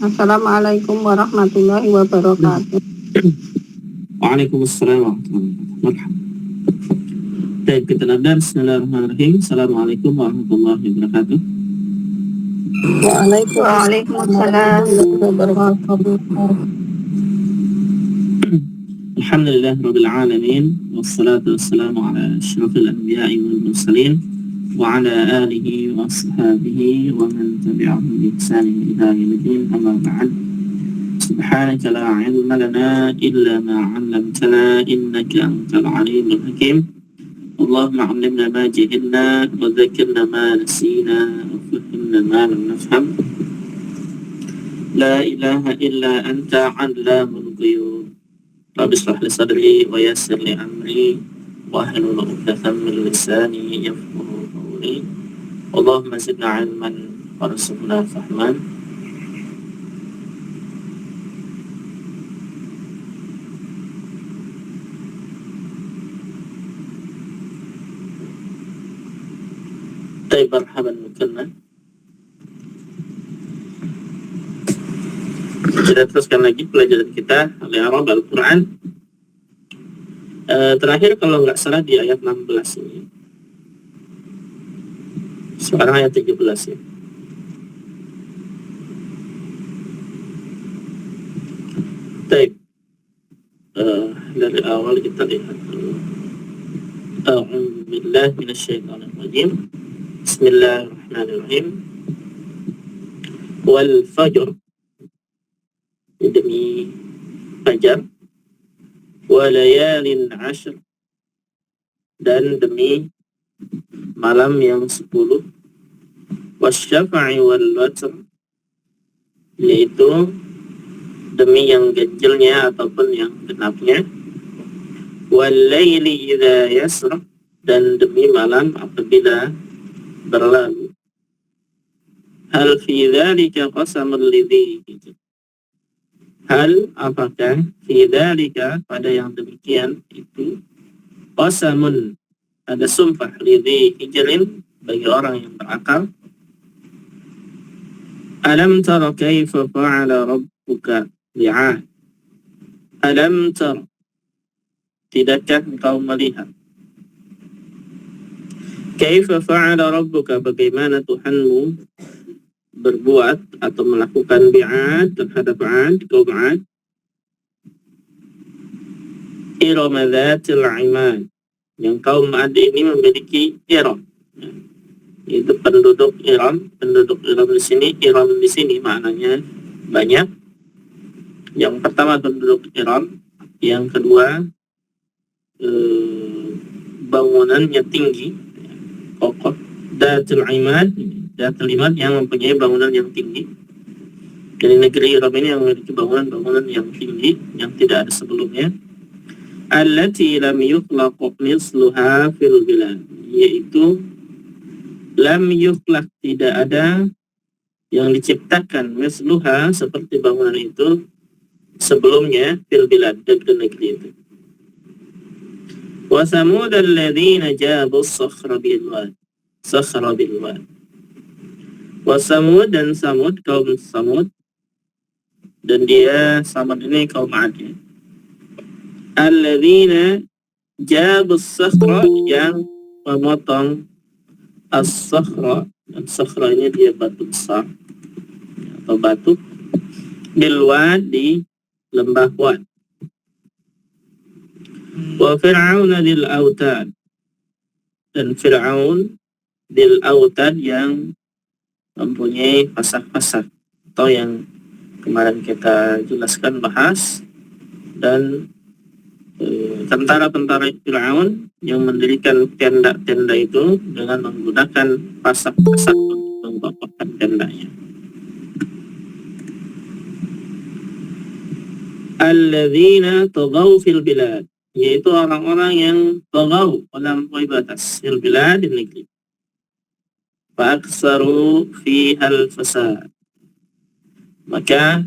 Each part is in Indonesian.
Assalamualaikum warahmatullahi wabarakatuh. Waalaikumsalam warahmatullahi wabarakatuh. Baik, kita nabda. Bismillahirrahmanirrahim. Assalamualaikum warahmatullahi wabarakatuh. Waalaikumsalam warahmatullahi wabarakatuh. Alhamdulillah Rabbil Alamin. Wassalatu wassalamu ala asyrafil anbiya'i wal mursalin wa ala alihi wa ashabihi wa man tabi'ahum bi ihsanin ila yaumiddin. Amma ba'd. Subhanaka la ilma lana illa ma 'allamtana innaka antal alimul hakim. Allahumma 'allimna ma jahilna wa dhakkirna ma nasina wa fahhimna ma lam nafham. La ilaha illa anta 'allamul ghuyub. Rabbi shrah li sadri wa yassir li amri wa hlul 'uqdatam min lisani yafqahu qawli. Allahumma zidna 'ilman warzuqna fahman. Baik, marhaban bikumna. Kita teruskan lagi pelajaran kita al-i'rab Al-Quran. Terakhir kalau nggak salah di ayat 16 ini. Sekarang ayat 17 ya. Baik. Dari awal kita lihat dulu. A'udzu billahi minasyaitonir rajim. Bismillahirrahmanirrahim. Wal fajr, demi fajar, walayalin ashr, dan demi malam yang 10, wasyafa'i wal watr, yaitu demi yang ganjilnya ataupun yang genapnya, walayli idza yasr, dan demi malam apabila berlalu. Hal fi dzalika qasamul lidzi, hal apakah fi dzalika pada yang demikian itu qasamun ada sumpah lidzi hijrin bagi orang yang berakal. Alam tara kaifa fa'ala rabbuka bi'ad, alam tara, tidakkah engkau melihat, kaifa fa'ala rabbuka, bagaimana Tuhanmu berbuat atau melakukan bi'ad terhadap 'ad, kaum 'ad. Iram dzatil 'imad, yang kaum 'ad ini memiliki Iram. Itu penduduk Iram. Penduduk Iram di sini maknanya banyak. Yang pertama penduduk Iram, yang kedua bangunannya tinggi, kokoh. Dzatil 'imad, Dzatil 'imad yang mempunyai bangunan yang tinggi. Jadi negeri Iram ini yang memiliki bangunan-bangunan yang tinggi yang tidak ada sebelumnya. Allati lam yukhlaq misluha fil bilad, yaitu lam yukhlaq, tidak ada yang diciptakan misluha seperti bangunan itu sebelumnya fil bilad, di negeri itu. Wa samud alladzina jabu as-sakhra bil wad, wa samud, dan Samud, kaum Samud, dan dia Samud ini kaum 'ad. Alladzina jabu as-sakhra, yang memotong as-sakhra, dan sakhra ini dia batu besar atau batu, bil wad, di lembah Wad. Wa fir'auna dil autad, dan Fir'aun dil autad yang mempunyai pasak-pasak, atau yang kemarin kita jelaskan bahas, dan tentara-tentara Fir'aun yang mendirikan tenda-tenda itu dengan menggunakan pasak-pasak untuk mengokohkan tendanya. Alladzina taghaw fil bilad, yaitu orang-orang yang taghaw, melampaui batas, fil bilad, di negeri. Fa'aksaru fihal fasad, maka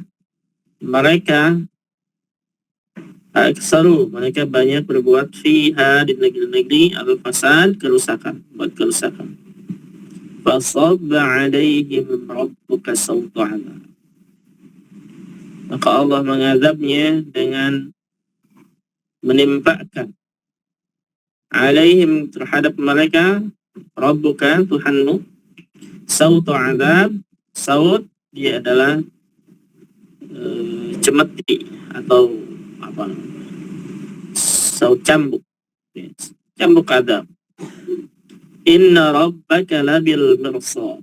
mereka mereka banyak berbuat fiha, di negeri-negeri, al-fasad, kerusakan, buat kerusakan. Fasabba alaihim rabbuka sawta 'adzab, maka Allah mengazabnya dengan menimpakan alaihim terhadap mereka Rabbuka Tuhanmu sautu azab. Saut dia adalah cemeti atau apa, saut cambuk, cambuk azab. Inna rabbaka labil mirsad.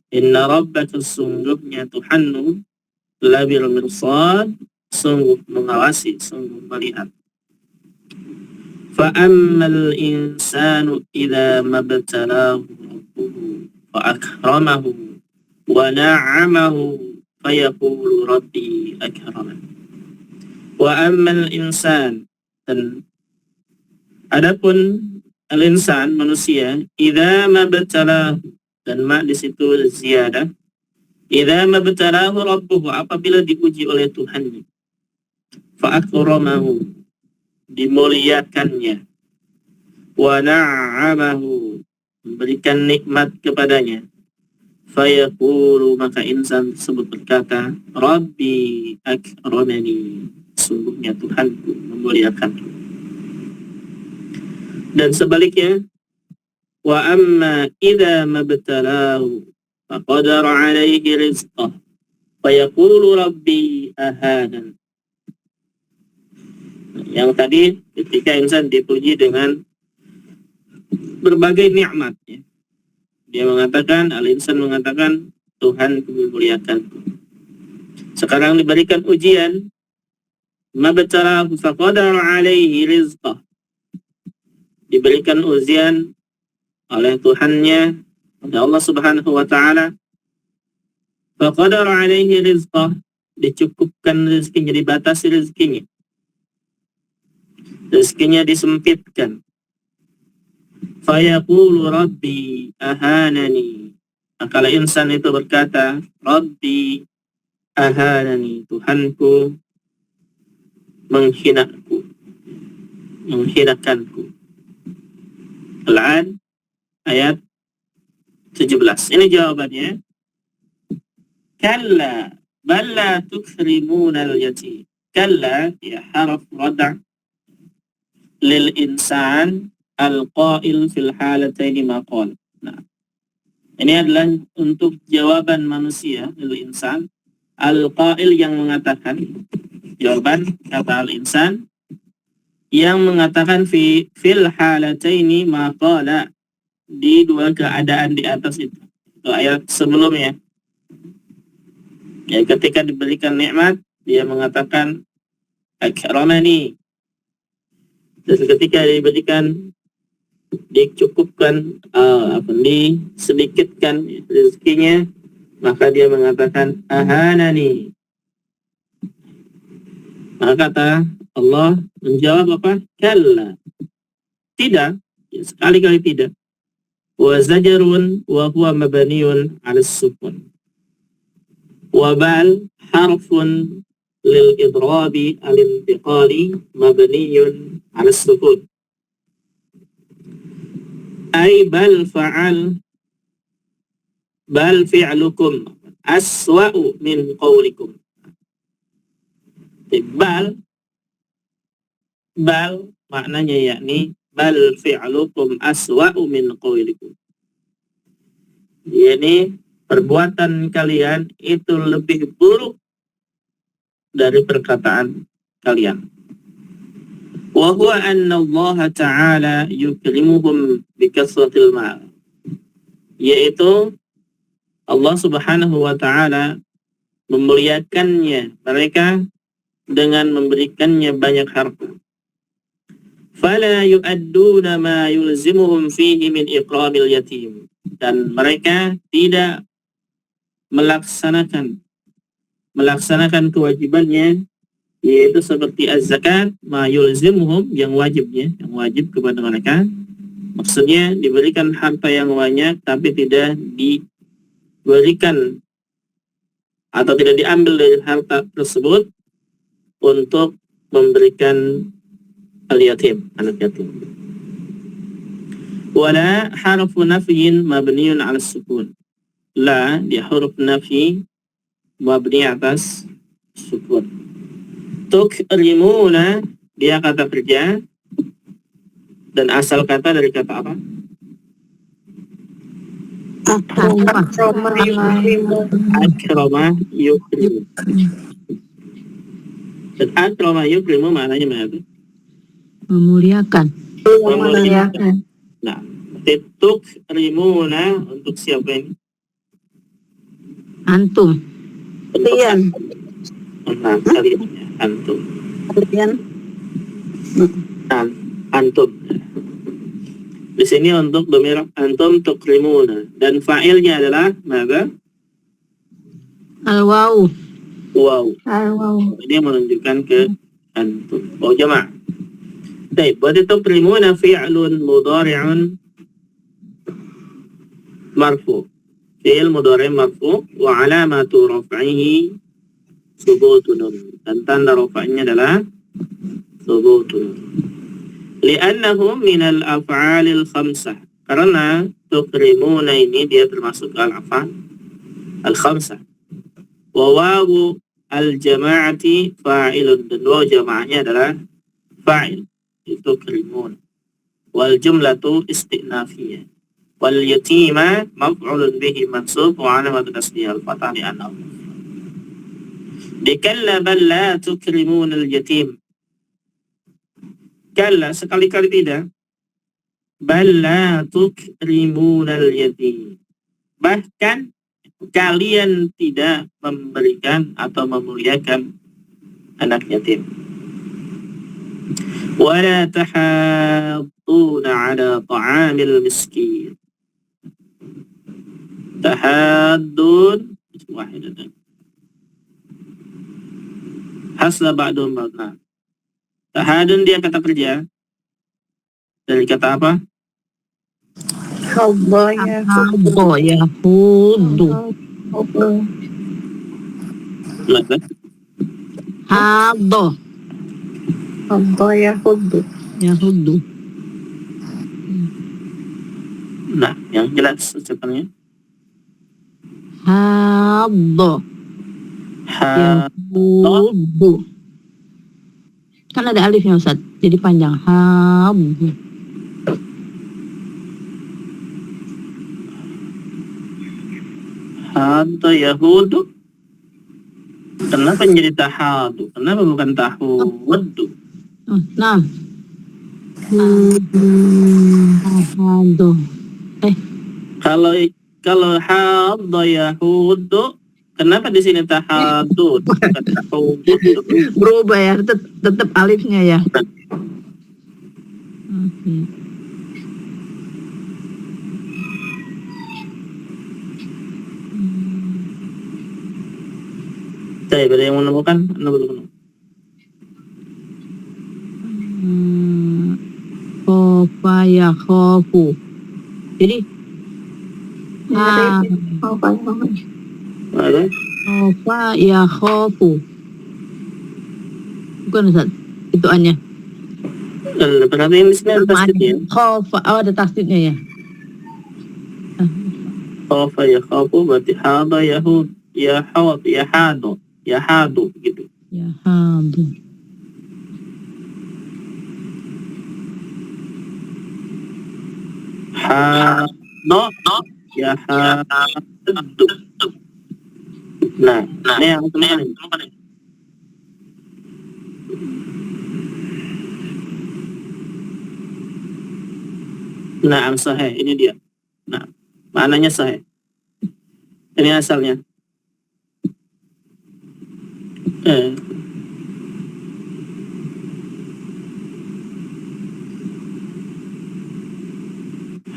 Inna rabbaka sungguhnya Tuhanmu labil mirsad, sungguh mengawasi, sungguh melihat. فَأَمَّا الْإِنسَانُ إِذَا مَا ابْتَلَاهُ رَبُّهُ فَأَكْرَمَهُ وَنَعَّمَهُ فَيَقُولُ رَبِّي أَكْرَمَنِ. وَأَمَّا الْإِنسَانُ, dan adapun al-insan manusia, إِذَا مَا ابْتَلَاهُ, dan ma di situ ziyadah, إِذَا مَا ابْتَلَاهُ رَبُّهُ, apabila diuji oleh Tuhannya, فَأَكْرَمَهُ, dimuliakannya, wa na'amahu, memberikan nikmat kepadanya, fayaqulu, maka insan tersebut berkata, Rabbi akramani, sungguhnya Tuhanku memuliakanku. Dan sebaliknya, wa amma idza mabtalahu faqadara alaihi rizqah fayaqulu rabbi ahanan. Yang tadi ketika insan dipuji dengan berbagai nikmat, ya, dia mengatakan, al-insan mengatakan, Tuhan memuliakanku. Sekarang diberikan ujian, mabtalahu faqadara alaihi rizqah, diberikan ujian oleh Tuhannya, oleh Allah Subhanahu wa taala, faqadara alaihi rizqah, dicukupkan rezekinya, dibatasi rezekinya, rezekinya disempitkan. Fayaqulu rabbi ahanani, maka insan itu berkata, Rabbi ahanani, Tuhanku menghinaku, menghinakanku. Al-An ayat 17. Ini jawabannya. Kalla bal la tukrimuna al-yatim. Kalla ya harf rad' lil insan al-qail fil halataini maqal. Nah, ini adalah untuk jawaban manusia, lil insan, al-qail yang mengatakan, jawaban kata al-insan yang mengatakan fil halataini maqala, di dua keadaan di atas itu. Itu ayat sebelumnya. Ya, ketika diberikan nikmat, dia mengatakan akramani. Dan ketika diberikan, dicukupkan, disedikitkan rezekinya, maka dia mengatakan ahanani. Maka kata Allah menjawab apa? Kalla, tidak, ya, sekali-kali tidak. Wa zajarun wa huwa mabaniyun 'ala sukun. Wa bal harfun lil idrabi al-intiqali mabniyun 'ala sukun. Ay bal fa'al, bal fi'lukum aswa'u min qawlikum. Bal maknanya yakni bal fi'lukum aswa'u min qawlikum. Yani perbuatan kalian itu lebih buruk dari perkataan kalian. Wa huwa anna Allah Ta'ala yukrimuhum bikasratil mal, yaitu Allah Subhanahu wa Ta'ala memuliakannya mereka dengan memberikannya banyak harta. Fala yu'adduna ma yulzimuhum fihi min iqramil yatim, dan mereka tidak melaksanakan kewajibannya, yaitu seperti az-zakat, ma yulzimuhum, yang wajibnya, yang wajib kepada mereka. Maksudnya diberikan harta yang banyak tapi tidak diberikan atau tidak diambil dari harta tersebut untuk memberikan al-yatim, anak yatim. Wala harfu nafyin mabniyun 'ala sukun. La, dia huruf nafi mabni atas sukun. Tukrimuna dia kata kerja dan asal kata dari kata apa? Akrama yukrimu. Dan akrama yukrimu maknanya apa? Memuliakan. Memuliakan. Nah, tukrimuna untuk siapa ini? Antum. Kalian. Nah, kalian ya, antum. Kalian. Antum. Di sini untuk domir antum tukrimuna dan fa'ilnya adalah apa? Al-waw. Wow. Wow. Ini menunjukkan ke antum. Oh jama'. Baik, berarti tukrimuna fi'lun mudhari'un marfu. Fi'il mudhari' marfu wa alamatu raf'ihi thubutun nun. Dan tanda rafa'nya adalah thubutun nun. Li'annahu minal af'alil khamsah. Karena tukrimuna ini dia termasuk al-af'al al-khamsah. Wa wawu al-jama'ati fa'ilun. Dan wawu jama'ahnya adalah fa'il. Tukrimun. Wal jumlatu istinafiyah. Wal yatima maf'ulun bihi mansub wa alamatu tasdiyah al-fatah li'annahu. Dikalla bal la tukrimun al-yatim. Kalla sekali-kali tidak. Bal la tukrimun al-yatim. Bahkan kalian tidak memberikan atau memuliakan anak yatim. Wala tahadduna ala ta'amil miskin. Tahaddun wahidatan. Hasla ba'dum ba'dna. Tahadun dia kata kerja. Dari kata apa? Habaya. Habbo yahudu. Maka Habbo Habaya hudu. yahudu. nah, yang jelas ucapannya. Habbo yahudu. Kan ada alifnya Ustaz, jadi panjang. Habbo. Hada yahudu. Kenapa jadi tahadu? Kenapa bukan tahawudu? Oh, nah. Tahadu. Kalau hada yahudu, kenapa di sini tahadu bukan tahawudu? Berubah ya, tetap alifnya ya. Oke. Saya ada yang menemukan? Anda belum menemukan. Khofa ya khofu. Jadi Ada? khofa ya khofu. Bukan Ustaz, itu annya. Perhatiin di sini ada tasdidnya. Khofa, oh ada tasdidnya ya. Khafa ya khafu berarti hada yahud ya hawad ya hadu gitu. Ya hadu. Hado ya hadu. Nah, ini yang teman-teman. Nah, sahih, ini dia. Nah, maknanya sahih. Ini asalnya.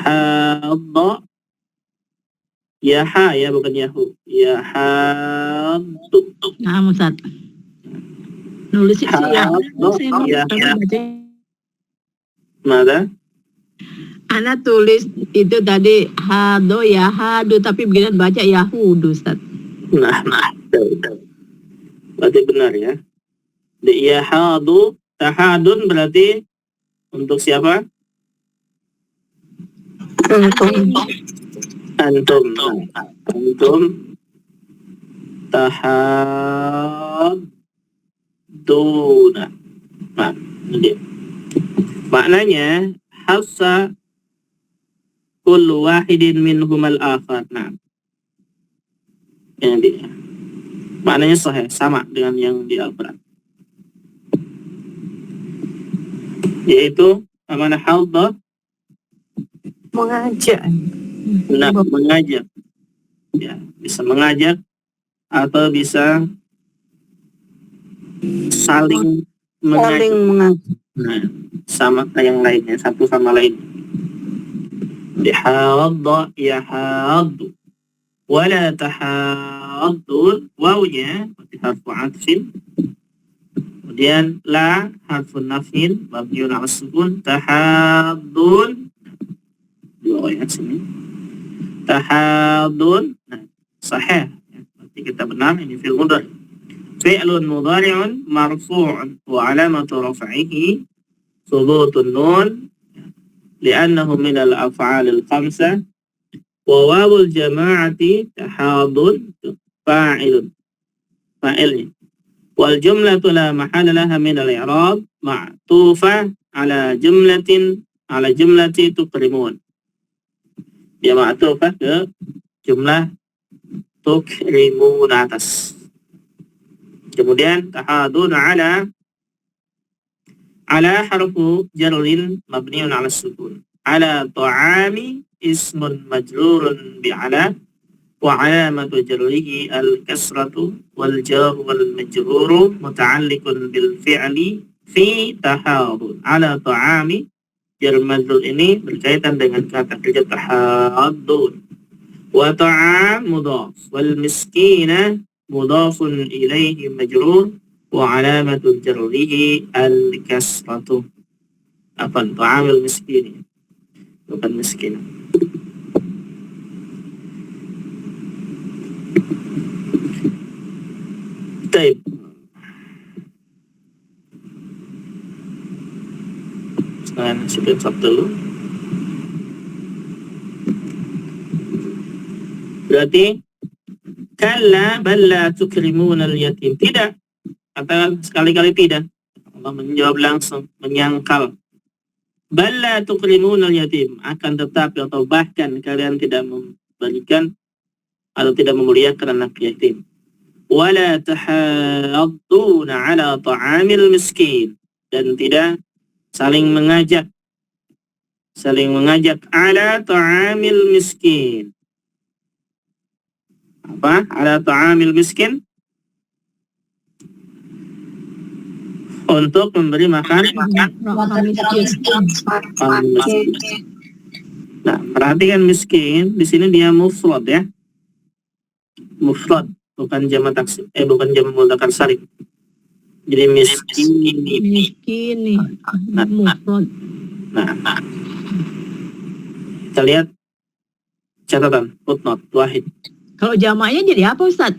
Hadda ya ha ya bukan yahu ya haddu. Nah, Ustaz. Nulis sih ya. Mana? Ana tulis itu tadi hado ya hadu tapi begini baca yahudu Ustaz. Nah, berarti benar ya. Di yahadu tahadun berarti untuk siapa? Antum. Antum. tahadduna. Nah, ini dia. Maknanya hassa kullu wahidin minhumal akhar. Nah, ini dia. Maknanya sahih, sama dengan yang di Al-Quran. Yaitu mana hadda, Mengajak. mengajak. Ya, bisa mengajak atau bisa saling mengajak. Saling mengajak. Nah, sama kayak yang lainnya, satu sama lain. Dihadda, yahaddu. Wala tahaddun, wawnya berarti harfu atfin. Kemudian la harfun nafin mabniun ala sukun. Tahaddun, dua ayat sini. Tahaddun, nah, sahih. Berarti kita benar, ini fi'il mudhari. Fi'lun mudhari'un marfu'un wa alamatu raf'ihi thubutun nun li'annahu min al-af'al al-khamsah wa wawul jama'ati tahaddun fa'ilun, fa'ilnya. Wal jumlatu la mahala laha min al-i'rab ma'tufah ala jumlati tukrimun. Dia ma'tufah ke jumlah tukrimun atas. Kemudian tahadun ala harfu jarrin mabniun ala sukun. Ala ta'ami ismun majrurun bi ala wa alamatu jarrihi al-kasratu wal jar wal majruru muta'alliqun bil fi'li fi tahadun. Ala ta'ami, jar majrur ini berkaitan dengan kata kerja tahadun. Wa ta'am mudhaf wal miskina mudhafun ilaihi majrur wa alamatu jarrihi al-kasratu. Apa ta'amil miskin, bukan miskin. Baik. Sekarang screenshot dulu. Berarti kalla bal la tukrimunal yatim. Tidak. Kata sekali-kali tidak. Allah menjawab langsung, menyangkal. Bal la tukrimunal yatim. Akan tetapi atau bahkan kalian tidak memberikan atau tidak memuliakan anak yatim. Wala tahadduna ala ta'amil miskin. Dan tidak saling mengajak ala ta'amil miskin. Apa? Ala ta'amil miskin, untuk memberi makan Orang miskin. orang miskin. Nah, perhatikan miskin di sini dia mufrad ya. Mufrad, bukan jamak taksir, bukan jamak mudzakkar salim. Jadi miskin ini. Miskin nih. Mufrad. Nah, kita lihat catatan footnote wahid. Kalau jamaknya jadi apa, Ustaz?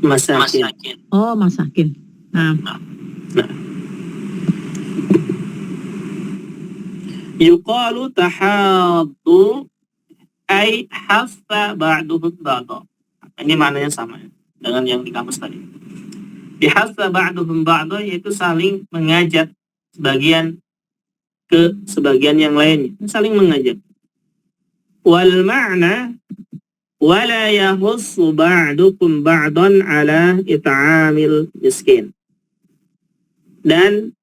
Masakin. Oh, masakin. Nah, Yuqalu tahaddu ay haffa ba'duhum ba'da. Ini maknanya sama dengan yang di kamus tadi. Bihaffa ba'duhum ba'da yaitu saling mengajak sebagian ke sebagian yang lainnya, saling mengajak. Wal ma'na wala yahussu ba'dukum ba'dan ala it'amil miskin. Dan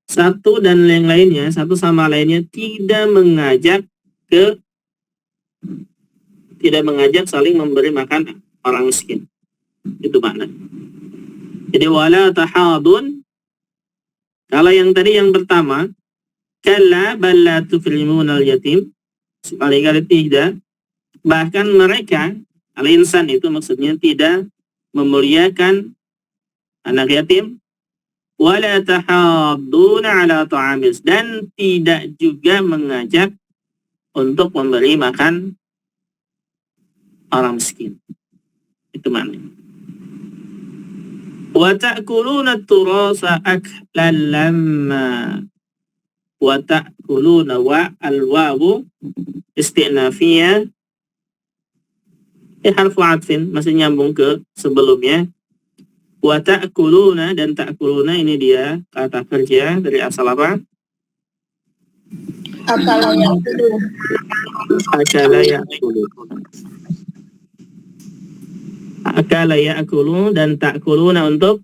satu dan yang lainnya, satu sama lainnya tidak mengajak saling memberi makan orang miskin. Itu makna. Jadi wala tahadun. Kalau yang tadi yang pertama, kalla bal la tukrimunal yatim, sekali-kali tidak. Bahkan mereka, al-insan itu maksudnya tidak memuliakan anak yatim. Wala tahadduna ala ta'amil, dan tidak juga mengajak untuk memberi makan orang miskin. Itu maknanya. Wa ta'kuluna at-turasa aklan lamma. Wa ta'kuluna wa al-wawu istinafiyah Harfu atfin masih nyambung ke sebelumnya. Wa ta'kuluna, dan ta'kuluna ini dia kata kerja dari asal apa? Akala ya'kulu. Akala ya'kulu. Akala ya'kulu, dan ta'kuluna untuk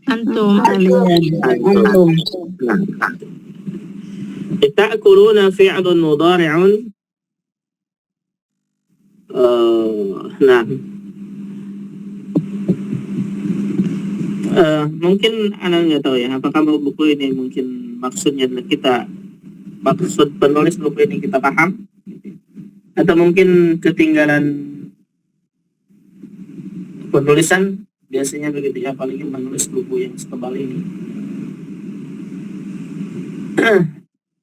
Antum. Antum. ta'kuluna fi'lun mudhari'un. Nah, mungkin anak nggak tahu ya, apakah buku ini mungkin maksudnya kita, maksud penulis buku ini kita paham, atau mungkin ketinggalan penulisan. Biasanya begitu ya, apalagi menulis buku yang setebal ini.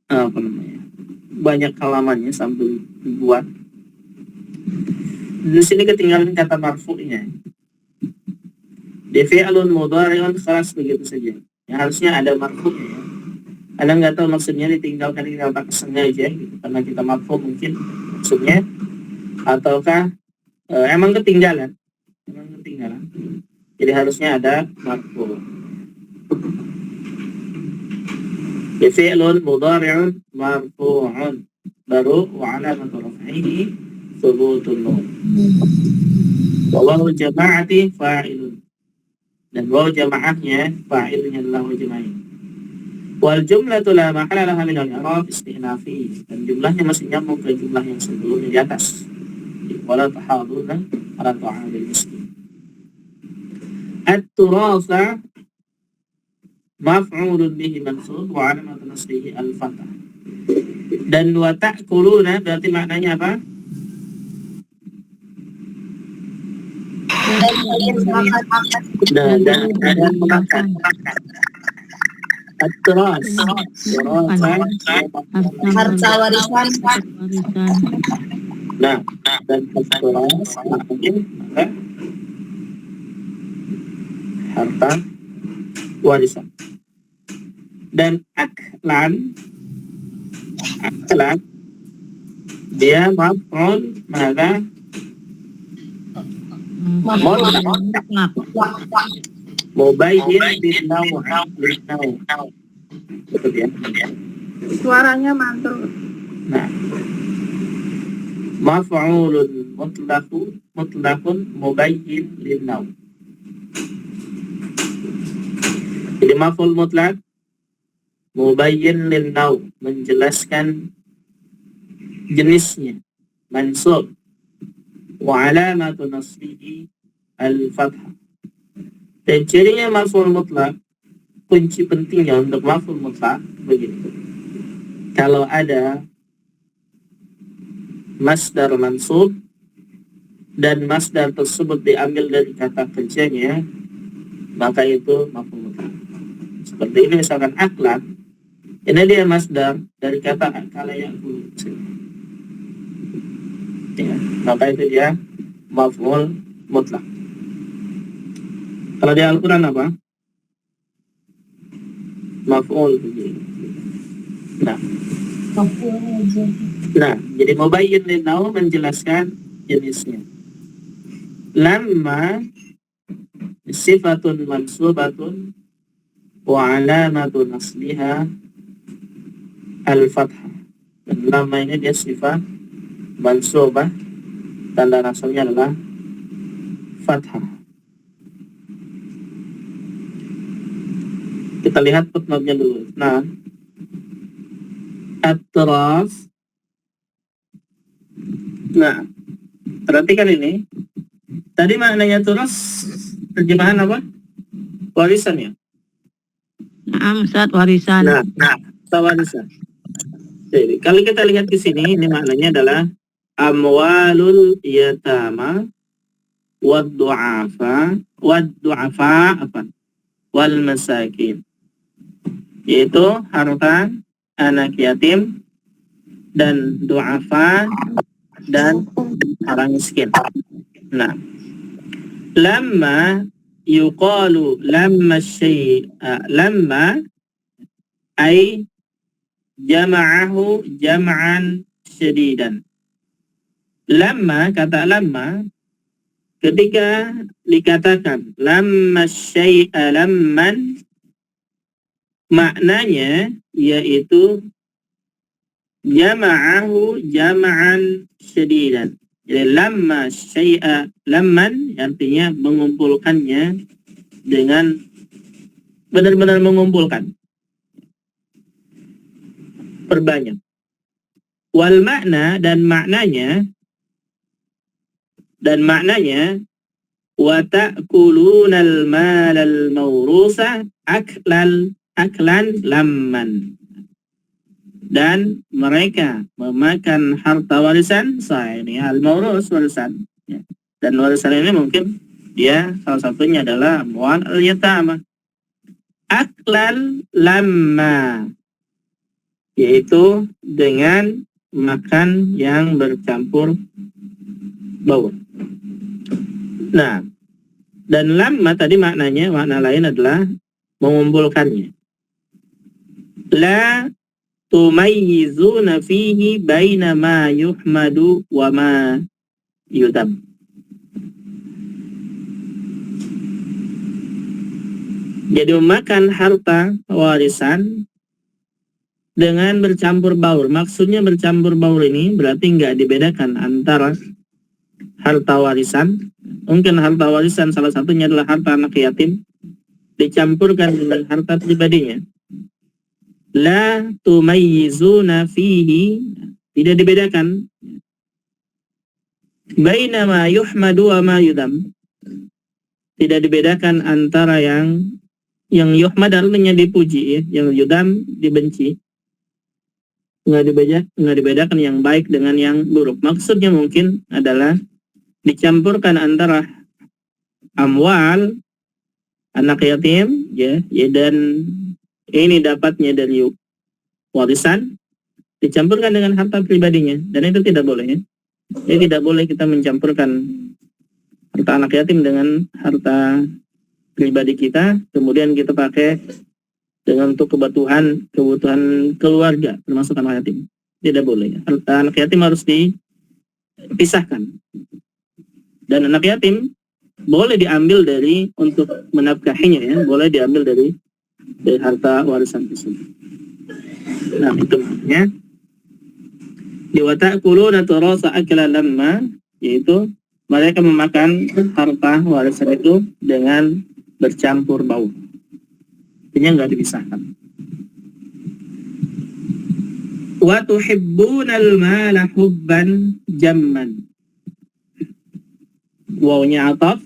Apa namanya, banyak halamannya sambil dibuat. Di sini ketinggalan kata marfu'nya. Fi'lun mudhari'un khalas begitu saja. Ya, harusnya ada marfu'nya ya. Anda nggak tahu maksudnya ditinggalkan ini apa sengaja gitu, karena kita marfu' mungkin maksudnya, ataukah emang ketinggalan. Jadi harusnya ada marfu'. Fi'lun mudhari'un marfu'un, baru wa 'alamatu raf'ihi thubutun nun. Wa wawu jama'ati fa'ilun, dan wawu jama'ahnya fa'ilnya adalah wawu jama'in. Wal jumlatu la mahalla laha min al-i'rab istinafi, dan jumlahnya masih nyambung ke jumlah yang sebelumnya di atas. Wala tahaduna ala ta'amil miskin. At-turasa maf'ulun bihi mansub wa 'alamatu nasbihi al-fathah. Dan wa ta'kuluna berarti maknanya apa? Dan makan. At-turas, Harta warisan. nah, dan at-turas artinya harta warisan. Dan aklan dia maf'ul maka mubayyin bin-naw'. Betul ya? Suaranya mantul. Nah, maf'ulun mutlaqun mubayyin lin-naw'. Jadi maf'ul mutlaq mubayyin lin-naw', menjelaskan jenisnya, mansub. Wa 'alamatu nasbihi al-fathah. Dan cirinya maf'ul mutlaq, kunci pentingnya untuk maf'ul mutlaq begitu. Kalau ada masdar mansub dan masdar tersebut diambil dari kata kerjanya, maka itu maf'ul mutlaq. Seperti ini misalkan aklan, ini dia masdar dari kata akala ya'kulu. Ya, maka itu dia maf'ul mutlaq. Kalau di Al-Quran apa? Maf'ul. Nah, jadi mubayyin lin-naw' menjelaskan jenisnya. Lamma sifatun mansubatun wa 'alamatu nasliha al-fathah. Dan lamma ini dia sifat mansubah, tanda nasabnya adalah fathah. Kita lihat footnote-nya dulu. Nah, at-turas. Nah, perhatikan ini. Tadi maknanya turas terjemahan apa? Warisan ya? Nah, Ustaz, warisan. Nah, warisan. Jadi, kalau kita lihat di sini, ini maknanya adalah amwalul yatama wad du'afa wal masakin, yaitu harta anak yatim dan du'afa dan orang miskin. Nah, lamma yuqalu lamma ay jama'ahu jam'an syadidan. Lamma, kata lamma, ketika dikatakan lamma syai'a lamman, maknanya yaitu jama'ahu jama'an syadidan. Jadi lamma syai'a lamman artinya mengumpulkannya dengan benar-benar mengumpulkan, perbanyak. Wal makna, dan maknanya wa ta'kulunal malal mawrusa aklan lamman, dan mereka memakan harta warisan. Ini al-mawrus, warisan ya. Dan warisan ini mungkin dia salah satunya adalah amwal al-yatama. Aklan lamma, yaitu dengan makan yang bercampur baur. Nah, dan lamma tadi makna lain adalah mengumpulkannya. La tumayyizuna fihi baina ma yuhmadu wa ma yudab. Jadi memakan harta warisan dengan bercampur baur. Maksudnya bercampur baur ini berarti nggak dibedakan antara harta warisan. Mungkin harta warisan salah satunya adalah harta anak yatim dicampurkan dengan harta pribadinya. La tumayyizuna fihi, tidak dibedakan. Baina ma yuhmadu wa ma yudam, tidak dibedakan antara yang yuhmad artinya dipuji ya, yang yudam dibenci. Nggak dibedakan yang baik dengan yang buruk. Maksudnya mungkin adalah dicampurkan antara amwal anak yatim ya, dan ini dapatnya dari warisan dicampurkan dengan harta pribadinya, dan itu tidak boleh ya. Jadi tidak boleh kita mencampurkan harta anak yatim dengan harta pribadi kita, kemudian kita pakai dengan untuk kebutuhan keluarga termasuk anak yatim. Tidak boleh. Harta anak yatim harus dipisahkan. Dan anak yatim boleh diambil dari untuk menafkahinya ya, boleh diambil dari harta warisan tersebut. Nah, itu maknanya di wa ta'kuluna turasa akla lamma, yaitu mereka memakan harta warisan itu dengan bercampur baur. Artinya nggak dipisahkan. Wa tuhibbunal mala hubban jamman. Wawnya ataf,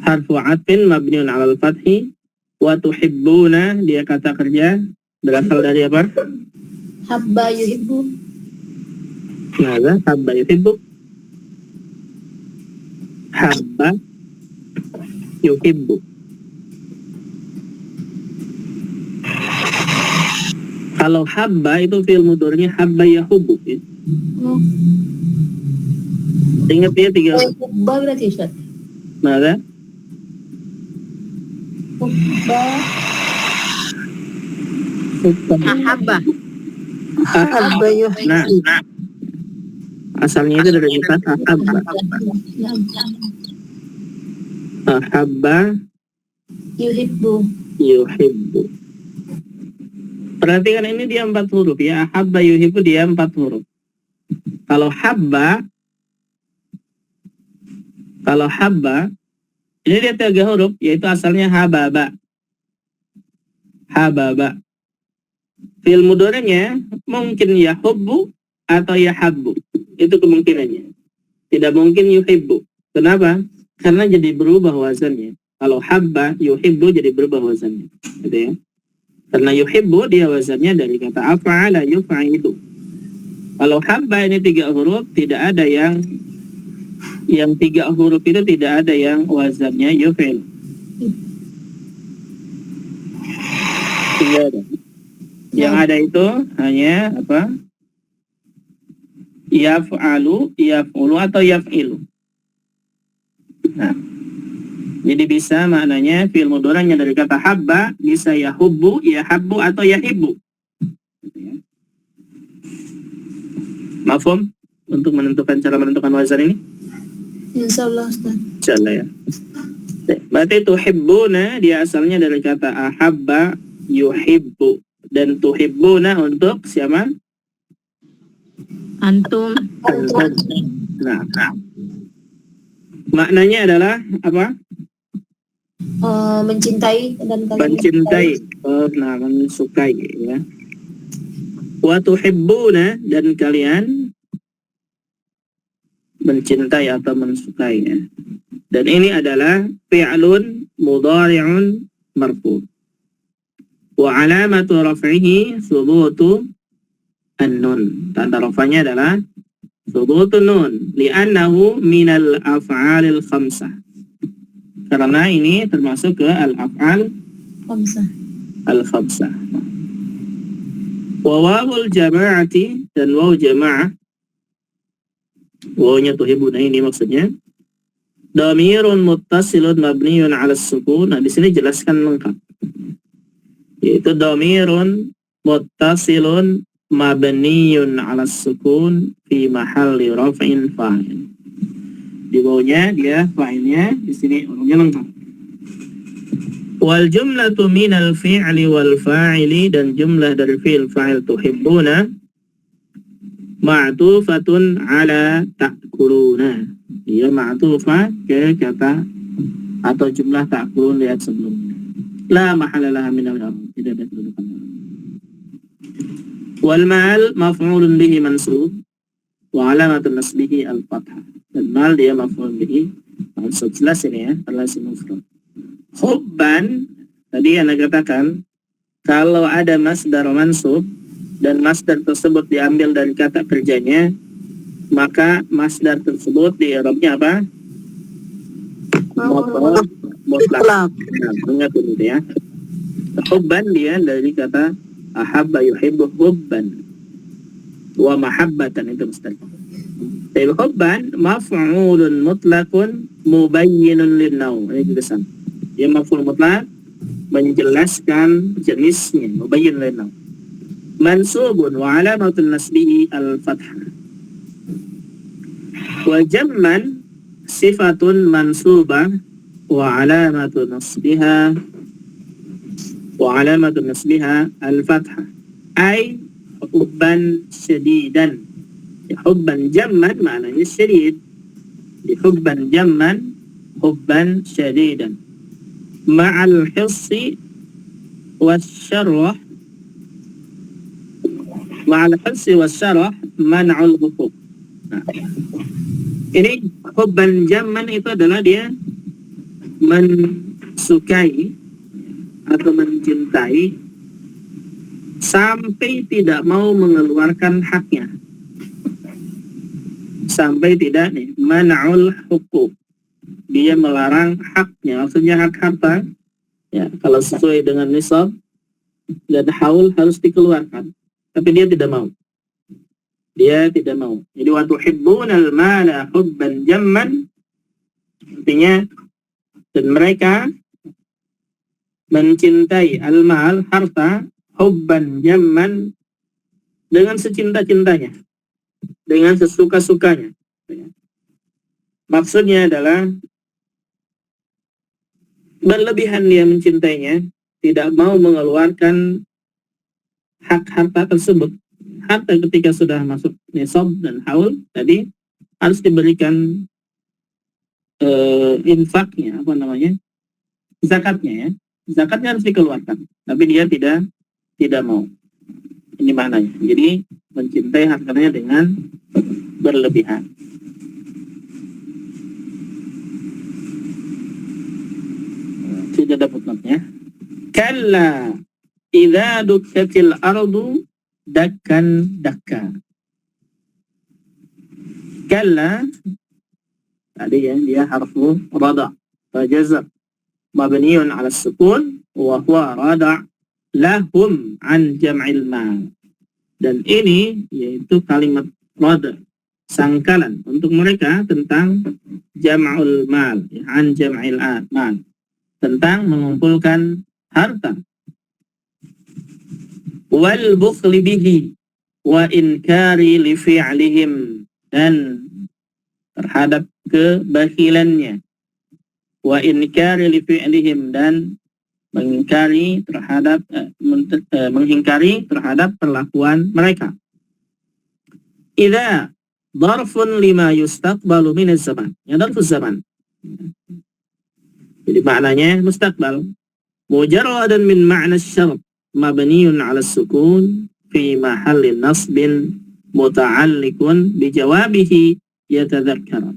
harfu atfin mabniun 'alal fathi. Wa tuhibbuna, dia kata kerja berasal dari apa? Habba yuhibbu. Nah, habba yuhibbu. Habba yuhibbu. Kalau habba itu fi'il mudhari'nya habba yahubbu ya. Ingat ya tiga. Hubba berarti Ustaz. Mana? Hubba. Ahabba. Habba yuhibbu. Nah, asalnya itu dari kata ahabba. Ahabba Yuhibbu. yuhibbu. Perhatikan ini dia 4 huruf ya. Ahabba yuhibbu dia 4 huruf. Kalau habba ini dia 3 huruf, yaitu asalnya hababa. Hababa. Fi'il mudhari'nya mungkin yahubbu atau yahabbu. Itu kemungkinannya. Tidak mungkin yuhibbu. Kenapa? Karena jadi berubah wazannya. Kalau habba yuhibbu jadi berubah wazannya. Gitu ya. Karena yuhibbu dia wazannya dari kata af'ala yuf'ilu. Kalau habba ini 3 huruf, tidak ada yang 3 huruf itu tidak ada yang wazannya yuf'il. Tidak ada. Yang ada itu hanya apa? Yaf'alu, yaf'ulu atau yaf'ilu. Nah, jadi bisa maknanya fi'il mudhari'nya dari kata habba bisa yahubbu, yahabbu atau yahibbu. Mafhum untuk menentukan cara menentukan wazan ini? Insyaallah Ustaz. Insyaallah ya. Berarti tuhibbuna dia asalnya dari kata ahabba yuhibbu, dan tuhibbuna untuk siapa? Antum. Nah, maknanya adalah apa? Mencintai dan kalian Mencintai, mensukai ya. Wa tuhibbuna, dan kalian mencintai atau mensukai ya. Dan ini adalah fi'lun mudhari'un marfu'. Wa alamatu raf'ihi thubutu an-nun. Tanda rafanya adalah thubutu nun li'annahu minal af'alil khamsah. Karena ini termasuk ke al-af'al Khamsah. al-khamsah. Wa wawul jama'ati, dan waw jama'ah, wawnya tuhibuna ini maksudnya dhamirun muttasilun mabniyun 'ala sukun. Nah, di sini jelaskan lengkap. Yaitu dhamirun muttasilun mabniyun 'ala sukun fi mahalli raf'in fa'il. Di bawahnya dia fa'ilnya, di sini hurufnya lengkap. Wal jumlatu minal fi'li wal fa'ili, dan jumlah dari fi'il fa'il tuhibbuna ma'tufatun 'ala ta'kuluna. Dia ma'tufah ke kata atau jumlah ta'kulun lihat sebelumnya. La mahalalah minal i'rab, tidak ada kedudukan. Wal ma'al maf'ulun bihi mansub wa alamatun nasbihi al-fathah. Dan mal dia maf'ul bihi mansub. Jelas ini ya, terlasi mufrad. Hubban, tadi Anda katakan kalau ada masdar mansub dan masdar tersebut diambil dari kata kerjanya, maka masdar tersebut di i'rabnya apa? Maf'ul mutlaq. Ingat dulu ya. Hubban dia dari kata ahabba yuhibbu hubban wa mahabbatan, itu masdar. Tapi hubban maf'ulun mutlaqun mubayyinun lin-naw. Ini juga sama. Dia maf'ul mutlaq menjelaskan jenisnya, mubayyin lin-naw. Mansubun wa alamatun nasbihi al-fathah. Wa jamman sifatun mansubah wa alamatun nasbiha al-fathah. Ay hubban syadidan. Hubban jamman maknanya syadid. Hubban jamman hubban syadidan. Ma'al hissi wasyarrah. Ma'al hissi wasyarrah man'ul huquq. Nah, ini hubban jamman itu adalah dia mensukai atau mencintai sampai tidak mau mengeluarkan haknya. Sampai tidak man'ul huquq. Dia melarang haknya, maksudnya hak harta. Ya, kalau sesuai dengan nisab dan haul harus dikeluarkan. Tapi dia tidak mau. Dia tidak mau. Jadi wa tuhibbunal mala hubban jamman, artinya dan mereka mencintai al-mal, harta, hubban jamman, dengan secinta-cintanya, dengan sesuka-sukanya. Maksudnya adalah berlebihan dia mencintainya, tidak mau mengeluarkan hak harta tersebut. Harta ketika sudah masuk nisab dan haul tadi harus diberikan infaknya, zakatnya ya. Zakatnya harus dikeluarkan, tapi dia tidak mau. Ini maknanya. Jadi mencintai hartanya dengan berlebihan. Tidak ada footnote-nya. Kalla idza dukkatil ardu dakkan dakka. Kalla tadi ya, dia harfu rada fajazar mabniun ala sukun wa huwa rada lahum an jam'il mal. Dan ini yaitu kalimat rada, sangkalan untuk mereka tentang jam'ul mal, an jam'il mal, tentang mengumpulkan harta. Wal bukhli bihi, wa inkari li fi'lihim, dan terhadap kebahilannya, wa inkari li fi'lihim, dan mengingkari terhadap mengingkari terhadap perlakuan mereka. Idza dharfun lima yustaqbalu min az-zaman, ya dharfuz zaman. Jadi maknanya mustaqbal. Mujarradan min ma'na asy-syart mabniun 'ala as-sukun fi mahalli nasbin muta'alliqun bi jawabihi yatadzakkar.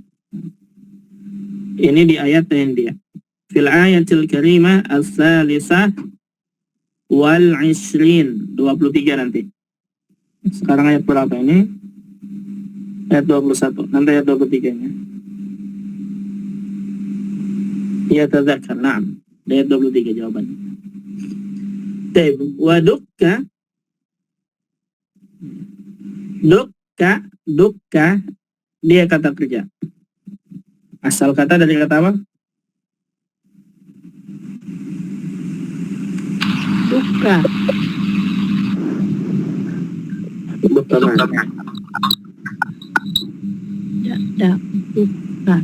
Ini di ayat yang dia. Fil ayatil karimah as-salisah wal 20, 23 nanti. Sekarang ayat berapa ini? Ayat 21. Nanti ayat 23-nya. Yatadzakkar. Naam. Ayat 23 jawabannya. Taib. Wa dukka dia kata kerja. Asal kata dari kata apa? Duka. Dukka mana? Duka.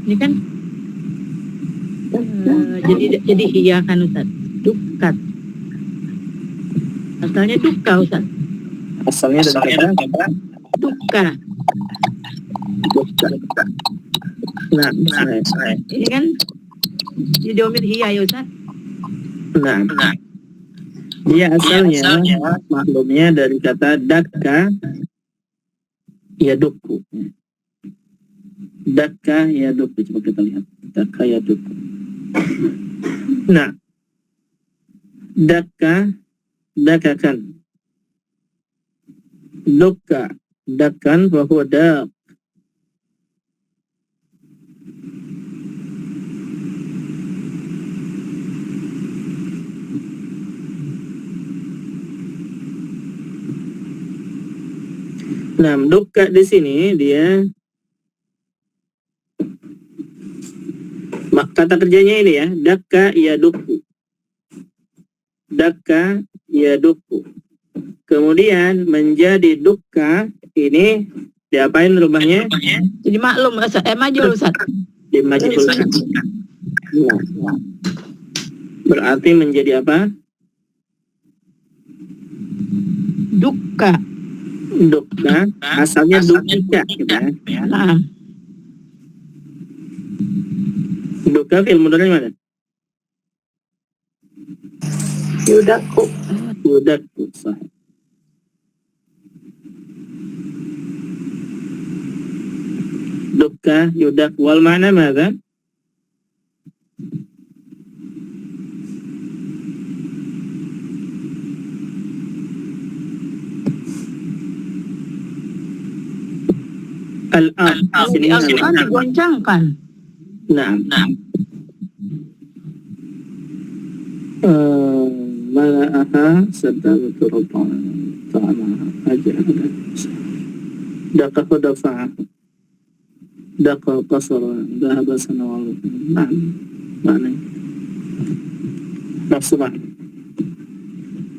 Ini kan jadi iya kan Ustaz. Dukat. Asalnya duka Ustaz. Asalnya dari kata Duka. dukka. Nah, Ini kan didomir iya ya Ustaz. nah. Dia asalnya maklumnya dari kata dakka yadukku. Dakka yadukku, coba kita lihat. Dakka yadukku. Nah, dakakan. Dukka dakan bahwa dak. Nah, dukka di sini dia kata kerjanya ini ya, dakka yadukku. Dakka yadukku. Kemudian menjadi dukka, ini diapain rumahnya? Jadi maklum Ustaz. Maju Ustaz. Dimajulkan. Nah, berarti menjadi apa? Duka. Dukka, asalnya dukika gitu ya. Nah, Dukka fi'il mudhari mana? yudaku. Yudakku, sahih. Dukka yudak wal mana madza? Al-ard. Di Al-Quran digoncangkan. Nah. Mala'aha sedang turban ta'ala aja ada. Daka hudafa'a. Daka qasara. Dahaba sanawal. Nah. Mana? Maksudnya.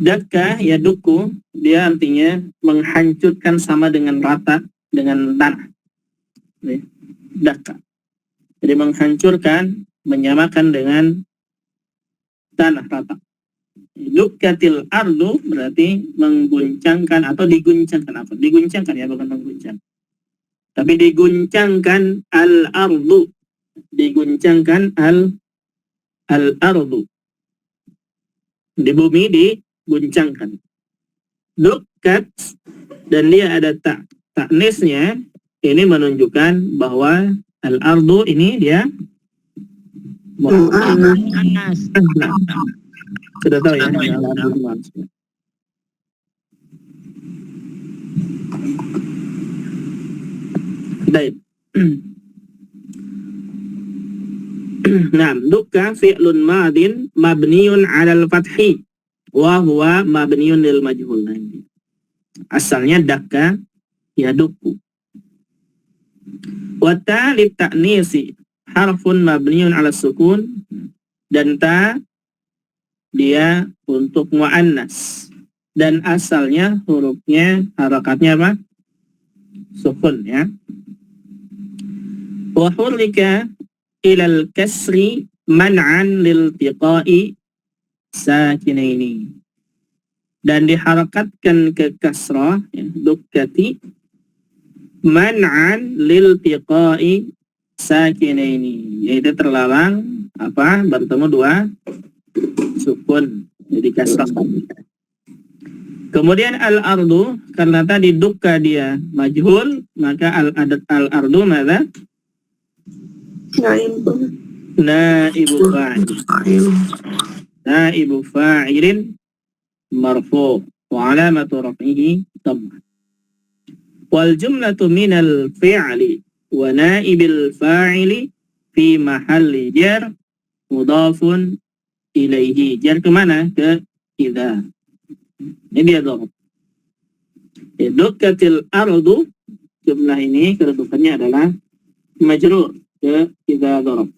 Daka ya duku, dia artinya menghancurkan sama dengan rata dengan tanah. Daka. Jadi menghancurkan, menyamakan dengan tanah rata. Dukkatil ardu berarti mengguncangkan atau diguncangkan apa? Diguncangkan ya, bukan mengguncang. Tapi diguncangkan al-ardu. Diguncangkan al-ardu. Di bumi diguncangkan. Dukkat, dan dia ada taknisnya. Ini menunjukkan bahwa al-ardu ini dia Anas. sudah tahu ya, al-ardu maksudnya. Baik. Nah, dukka fi'lun madin mabniun 'alal fathi wa huwa mabniun lil majhul. Asalnya dakka ya dukku. Wa ta li ta'nisi harfun mabniun 'ala sukun, dan ta dia untuk muannas dan asalnya hurufnya harakatnya apa? Sukun ya. Wa hurrika ilal kasri man'an liltiqa'i sakinaini, dan diharakatkan ke kasrah ya, dukkati man'an liltiqa'i sakinaini, yaitu terlarang apa? Bertemu dua sukun, jadi kasrah. Kemudian al-ardu, karena tadi dukka dia majhul, maka al-ardu mana? Naibu fa'il. Naibu fa'ilin marfu' wa alamatu raf'ihi dhammah. Wal jumlatu minal fi'li wa naibil fa'ili fi mahalli jar mudhafun ilaihi. Jar kemana? Ke idza. Ini dia dharab. Dukkatil ardu, jumlah ini kedudukannya adalah majrur ke idza dharab.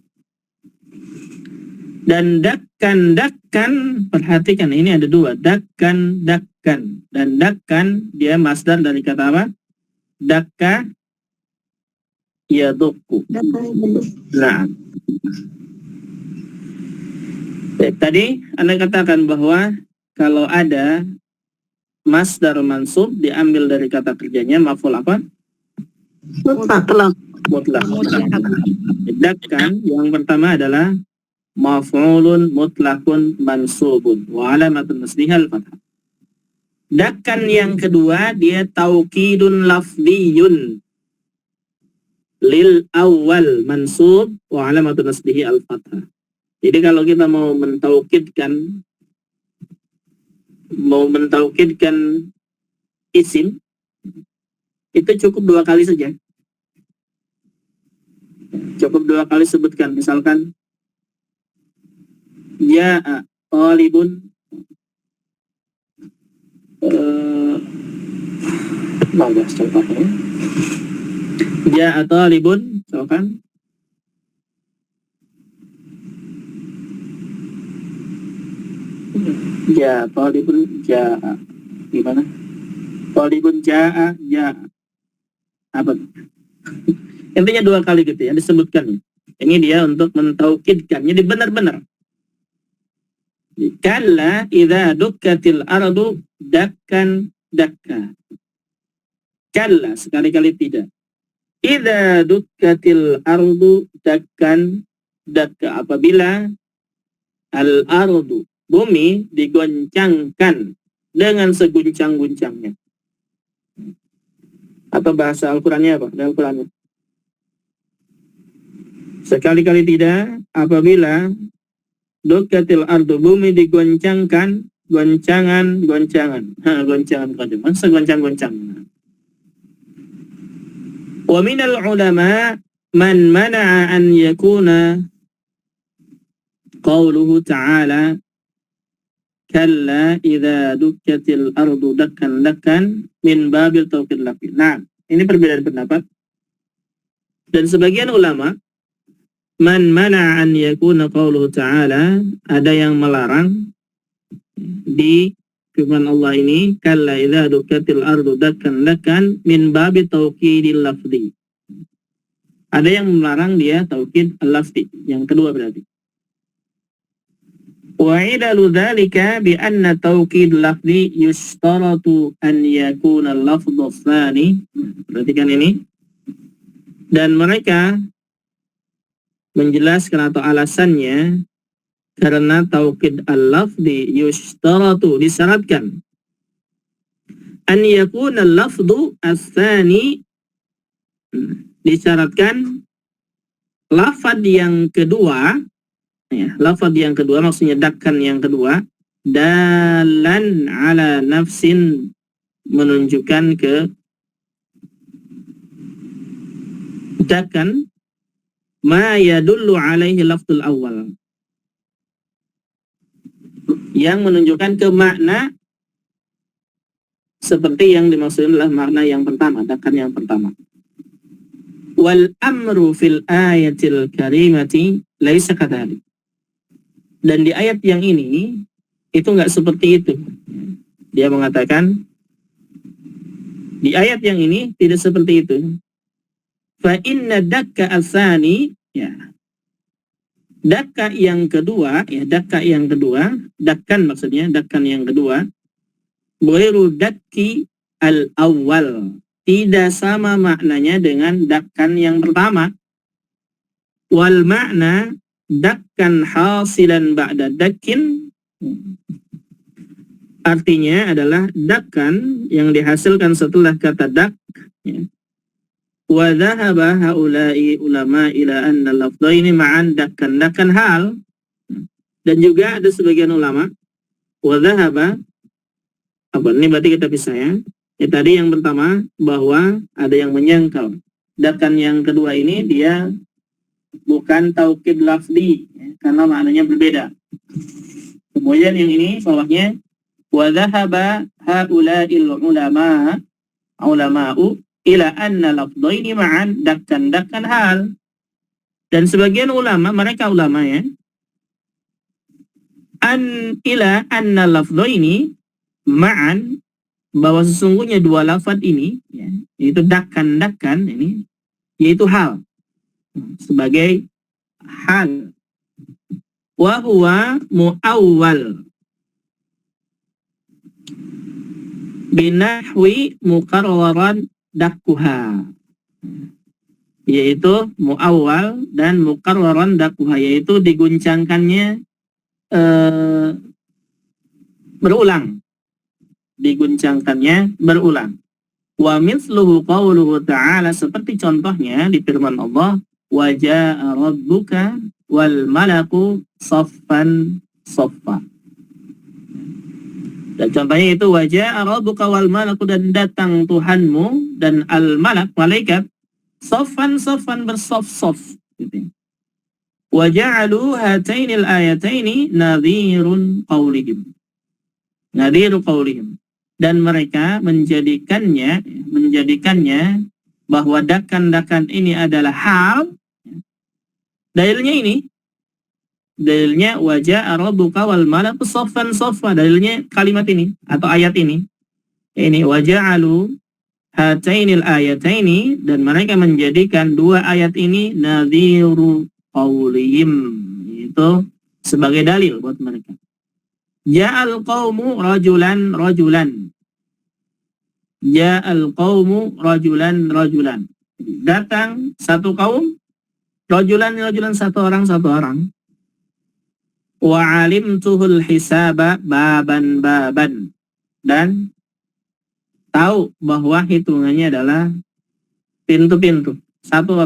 Dan dakkan, perhatikan ini ada dua, dakkan, dan dakkan dia masdar dari kata apa? Dakka yadukku. Nah, tadi Anda katakan bahwa kalau ada masdar mansub diambil dari kata kerjanya maf'ul apa? Mutlak. Dakkan yang pertama adalah maf'ulun mutlakun mansubun wa alamatun nasbihal fathah. Dakkan yang kedua dia taukidun lafdiyun lil awal mansub wa alamatun nasbihi al fathah. Jadi kalau kita mau mentaukidkan isim, itu cukup dua kali saja. Cukup dua kali sebutkan, misalkan ja'a talibun bagus contohnya. Ja'a talibun, misalkan ya talibun ja'a, gimana? Talibun ja'a apa? Intinya dua kali gitu ya disebutkan. Ini dia untuk mentaukidkan. Jadi benar-benar. Kalla idza dukkatil ardu dakkan dakka. Kalla, sekali-kali tidak. Idza dukkatil ardu dakkan dakka. Apabila al-ardu, bumi, digoncangkan dengan seguncang-guncangnya. Atau bahasa Al-Qurannya apa? Al-Qurannya. Sekali-kali tidak, apabila dukkatil ardu, bumi digoncangkan, goncangan. Masa goncang-goncang? Wa minal ulama man mana'a an yakuna qauluhu ta'ala kalla idza dukkatil ardu dakkan min babil tawqid lafi. Nah, ini perbedaan pendapat. Dan sebagian ulama man mana'a an yakuna qauluhu ta'ala, ada yang melarang di firman Allah ini kalla idza dukkatil ardu dakkan min babi tawqidil lafzi. Ada yang melarang dia taukid al-lafzi, yang kedua berarti. Wa idalu dzalika bi anna tawqid lafzi yushtaratu an yakuna al-lafdhu tsani. Perhatikan ini. Dan mereka menjelaskan atau alasannya karena taukid al-lafzi yushtaratu, disyaratkan an yakuna al-lafdhu ats-tsani, disyaratkan lafaz yang kedua ya, lafaz yang kedua maksudnya dakkan yang kedua, dalan ala nafsin, menunjukkan ke dakkan ma yadullu alaihi lafzul awal, yang menunjukkan ke makna seperti yang dimaksudkan adalah makna yang pertama, dakkan yang pertama. Wal amru fil ayatil karimati laisa kadzalik. Dan di ayat yang ini itu enggak seperti itu. Dia mengatakan di ayat yang ini tidak seperti itu. Fa inna dakka asani, ya. Dakka yang kedua, dakkan maksudnya, dakkan yang kedua, ghairu dakki al-awwal. Tidak sama maknanya dengan dakkan yang pertama. Wal makna dakkan hasilan ba'da dakkin. Artinya adalah dakkan yang dihasilkan setelah kata dak, ya. Wa dhahaba haula'i ulama ila anna lafdhaini ma'an dakkan hal. Dan juga ada sebagian ulama wa dhahaba, ini berarti kita bisa ya. Tadi yang pertama bahwa ada yang menyangkal dakkan yang kedua ini dia bukan taukid lafzi, ya, karena maknanya berbeda. Kemudian yang ini bawahnya wa dhahaba haula'il ulama'u ila anna lafdhaini ma'an dakkan hal. Dan sebagian ulama, mereka ulama ya, ila anna lafdhaini ma'an, bahwa sesungguhnya dua lafaz ini, ya, yaitu dakkan ini, yaitu hal, sebagai hal. Wa huwa mu'awwal binahwi muqarraran dakkuha, yaitu mu'awwal dan muqarraran dakkuha, yaitu diguncangkannya berulang. Wa mithluhu qawluhu ta'ala, seperti contohnya di firman Allah, wa ja'a rabbuka wal malaku saffan saffa. Dan contohnya itu wa ja'a rabbuka wal malaku, dan datang Tuhanmu dan al malak malaikat saffan bersaf-saf gitu. Wa ja'alu hatainil ayataini nadhiru qawlihim, dan mereka menjadikannya bahwa dakkan ini adalah hal. Dalilnya wa ja'a rabbuka wal malaku saffan saffa, dalilnya kalimat ini atau ayat ini wa ja'alu hatainil ayataini, dan mereka menjadikan dua ayat ini nadhiru qawlihim, itu sebagai dalil buat mereka. Ja'al qawmu rajulan. Ja'al qawmu rajulan. Datang satu kaum, rajulan satu orang. Wa alimtuhul hisaba baban, dan tahu bahwa hitungannya adalah pintu-pintu, satu.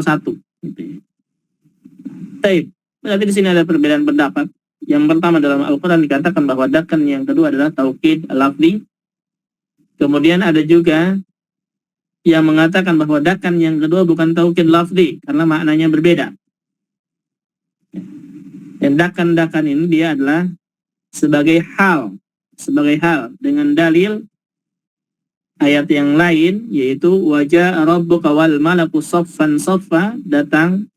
Baik, berarti di sini ada perbedaan pendapat. Yang pertama, dalam Al-Quran dikatakan bahwa dakkan yang kedua adalah taukid lafzi. Kemudian ada juga yang mengatakan bahwa dakkan yang kedua bukan taukid lafzi karena maknanya berbeda. Dan dakkan ini dia adalah sebagai hal dengan dalil ayat yang lain, yaitu wa ja'a rabbuka wal malaku saffan saffa, datang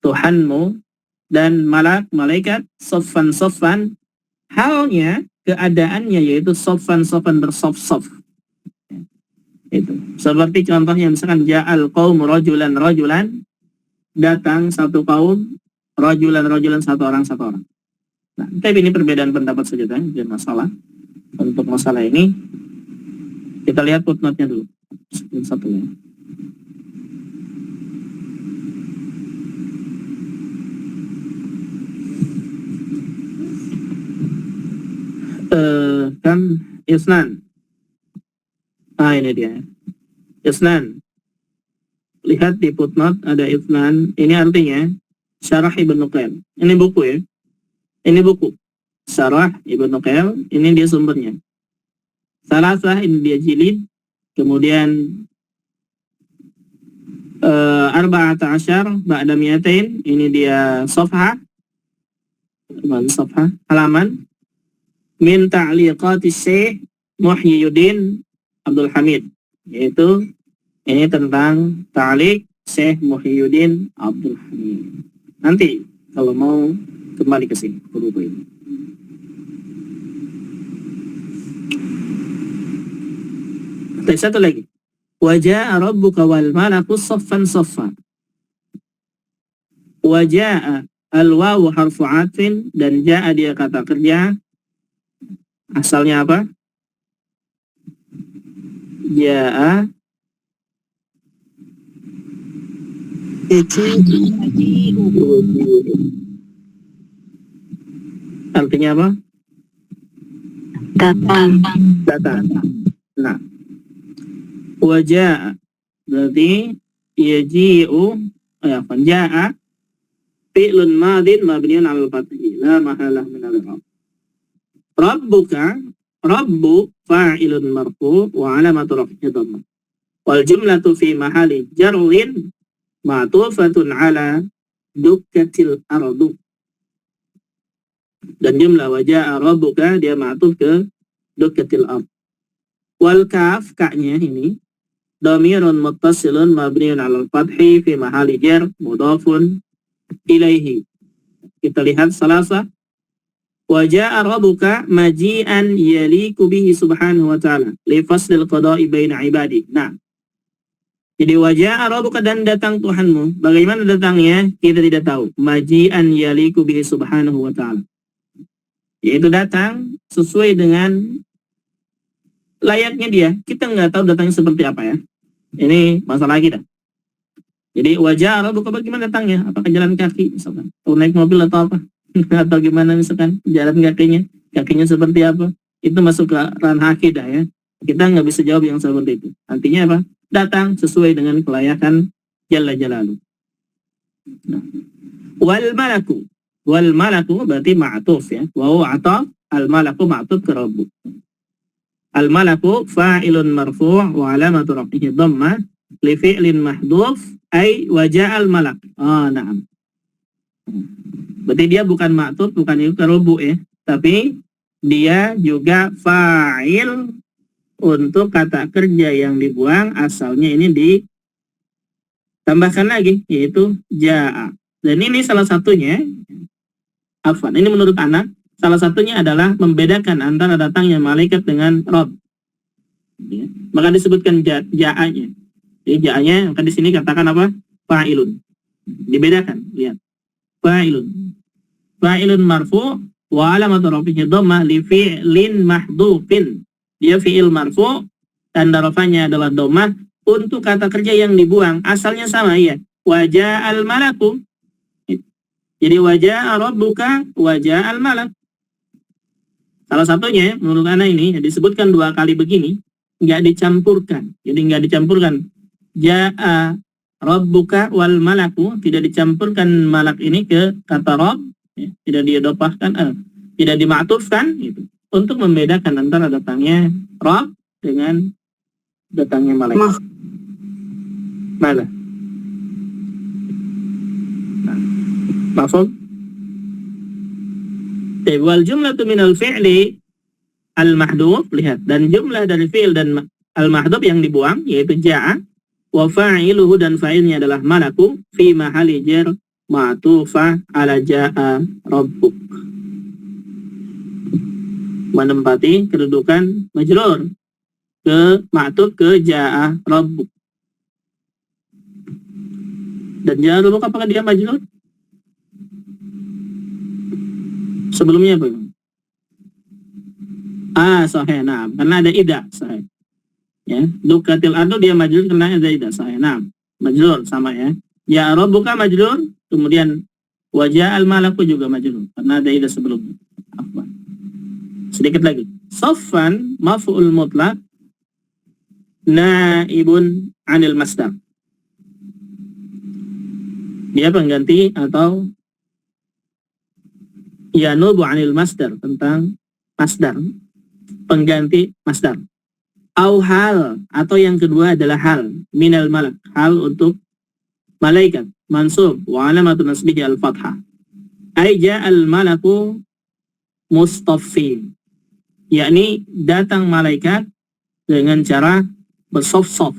Tuhanmu dan malaikat saffan, halnya, keadaannya yaitu saffan bersaf-saf. Itu seperti contohnya misalkan ja'al qaum rajulan, datang satu kaum, rajulan satu orang. Nah, tapi ini perbedaan pendapat saja, tidak masalah. Untuk masalah ini kita lihat footnote-nya dulu. Satunya. Kan isnan. Ini dia. Isnan. Lihat di footnote ada isnan. Ini artinya Syarah Ibnu Qayyim. Ini buku ya. Ini buku. Syarah Ibnu Qayyim. Ini dia sumbernya. Salasah, ini dia jilid. Kemudian Arba'ata Asyar Ba'da Mi'atain. Ini dia safhah. Halaman. Min ta'liqati Syekh Muhyiddin Abdul Hamid, yaitu ini tentang ta'liq Syekh Muhyiddin Abdul Hamid. Nanti kalau mau kembali ke sini, ke buku ini. Dan satu lagi. Waja'a rabbuka wal malaku saffan saffa. Waja'a al-wawu harfu atfin, dan ja'a dia kata kerja. Asalnya apa? Ja'a artinya apa? Datang. Datang. Nah, wajah berarti yaji'u ja'a fi'lun madin mabniun 'alal fathi la mahalah min al-i'rab. Rabbuka, rabbu fa'ilun marfu' wa 'alamatu raf'ihi dhammah. Wal jumlatu fi mahali jarrin ma'tufatun 'ala dukkatil ardu. Dan jumlah waja'a rabbuka dia ma'tuf ke dukkatil ard. Wal kaf, kaknya ini dhamirun muttasilun mabniun 'alal fathi fi mahali jar mudhafun ilaihi. Kita lihat salasa. Waja'a rabbuka maji'an yaliku bihi subhanahu wa ta'ala li faslil qada'i baina ibadi. Nah, jadi waja'a rabbuka, dan datang Tuhanmu. Bagaimana datangnya? Kita tidak tahu. Maji'an yaliku bihi subhanahu wa ta'ala, yaitu datang sesuai dengan layaknya dia. Kita nggak tahu datangnya seperti apa ya. Ini masalah kita. Jadi wajah rabbuka bagaimana datangnya? Apakah jalan kaki misalkan? Atau naik mobil atau apa? Atau gimana misalkan? Jalan kakinya seperti apa? Itu masuk ke ranah akidah ya. Kita nggak bisa jawab yang seperti itu. Artinya apa? Datang sesuai dengan kelayakan Jalla Jalaluh. Nah. Wal malaku berarti ma'tuf ya. Wa huwa ataf, al malaku ma'tuf ke rabbu. Al malaku fa'ilun marfu' wa alamatu raf'ihi dhammah li fi'lin mahdhuf ay waja'al malak. Na'am. Berarti dia bukan ma'tuf, bukan itu rabbu ya, tapi dia juga fa'il untuk kata kerja yang dibuang, asalnya ini ditambahkan lagi yaitu ja'a. Dan ini salah satunya, ini menurut anak, salah satunya adalah membedakan antara datangnya malaikat dengan Rabb. Ya. Maka disebutkan ja'anya. Jadi ja'anya, maka di sini katakan apa? Fa'ilun. Dibedakan, lihat. Fa'ilun marfu' wa alamatu raf'ihi dhammah li fi'lin mahdhufin. Dia fi'il marfu', tanda rafanya adalah dhammah untuk kata kerja yang dibuang. Asalnya sama ya. Waja'al malaku. Jadi waja'a rabbuka waja'al malak. Salah satunya menurut anak ini disebutkan dua kali begini, nggak dicampurkan. Jadi nggak dicampurkan ja'a rabbuka wal malaku, tidak dicampurkan malak ini ke kata Rabb, ya, tidak diidhofahkan, tidak dimaktufkan gitu, untuk membedakan antara datangnya Rabb dengan datangnya malaikat. Mana? Maksud? Wal jumlatu minal fi'li al-mahdhuf, lihat, dan jumlah dari fi'il dan al-mahdhuf yang dibuang yaitu ja'a, wa fa'iluhu, dan fa'ilnya adalah malaku, fi mahali jar ma'tufa ala ja'a rabbuk, menempati kedudukan majrur ke ma'tuf ke ja'a rabbuk. Dan ja'a rabbuk apakah dia majrur? Sebelumnya apa? Sahih, nah, karena ada ida, sahih. Ya, dukatil ardu dia majrur karena ada ida, sahih. Nah, majrur sama ya. Ya rabbuka majrur, kemudian waja'al malaku juga majrur karena ada ida sebelumnya. Apa? Sedikit lagi. Saffan maf'ul mutlaq naibun 'anil masdar. Dia pengganti atau yanubu 'anil masdar, tentang masdar, pengganti masdar. Au hal, atau yang kedua adalah hal, minal malak, hal untuk malaikat, mansub wa alamatu nasbihi al-fathah. Ai ja'al malaku mustaffin, yakni datang malaikat dengan cara bersof-sof.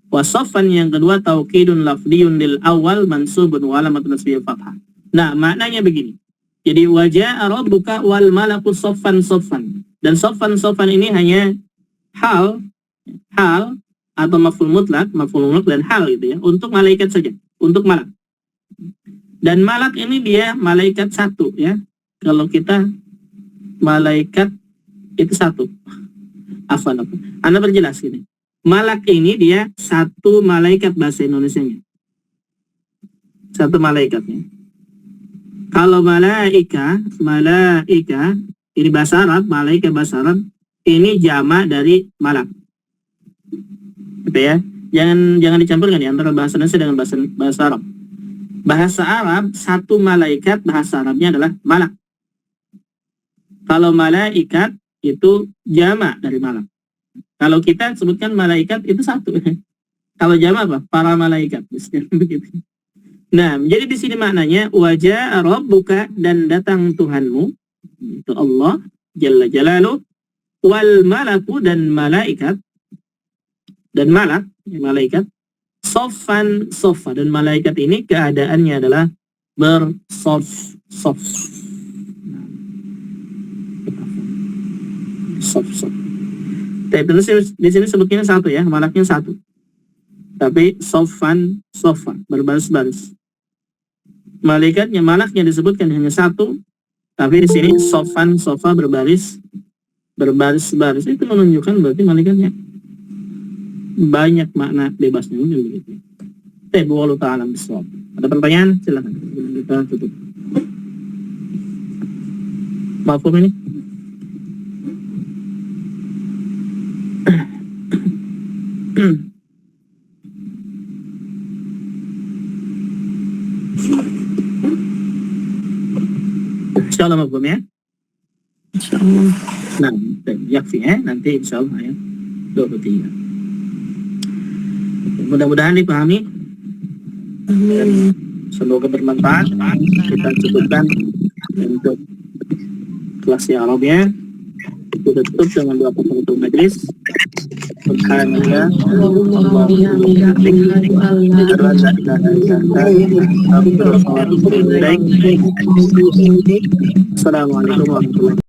Wa saffan yang kedua taukidun lafdiyun lil awal mansubun wa alamatu nasbihi al-fathah. Nah, maknanya begini. Jadi waja'a rabbuka wal malaku saffan. Dan saffan ini hanya hal hal atau maf'ul mutlak dan hal gitu ya, untuk malaikat saja, untuk malak. Dan malak ini dia malaikat satu ya. Kalau kita malaikat itu satu. Afwan. Anda berjelas gini. Malak ini dia satu malaikat bahasa Indonesianya. Satu malaikatnya. Kalau malaika ini bahasa Arab, malaikat bahasa Arab ini jamak dari malak. Gitu ya. Jangan dicampurkan ya antara bahasa Indonesia dengan bahasa Arab. Bahasa Arab satu malaikat bahasa Arabnya adalah malak. Kalau malaikat itu jamak dari malak. Kalau kita sebutkan malaikat itu satu. Kalau jamak apa? Para malaikat. Begitu. Nah, jadi di sini maknanya wajah rabbuka, dan datang Tuhanmu itu Allah Jalla Jalaluh, wal malaku, dan malaikat dan malaikat sofa, dan malaikat ini keadaannya adalah bersof. Di sini sebutnya satu ya, malaknya satu. Tapi sofa, berbaris-baris. Malaikatnya, malaknya disebutkan hanya satu, tapi di sini sofa berbaris-baris. Itu menunjukkan berarti malaikatnya banyak makna bebasnya begitu. Wallahu ta'ala bishawab. Ada pertanyaan? Silakan. Kita tutup. Mafhum ini? Insyaallah mafhum ya? Insyaallah. Nah, yakfi ya, nanti insyaallah ayat 23. Mudah-mudahan dipahami. Amin. Semoga bermanfaat. Kita cukupkan untuk kelas yang Arabnya. Kita tutup dengan doa penutup majelis. Subhanallah. Assalamualaikum warahmatullahi wabarakatuh.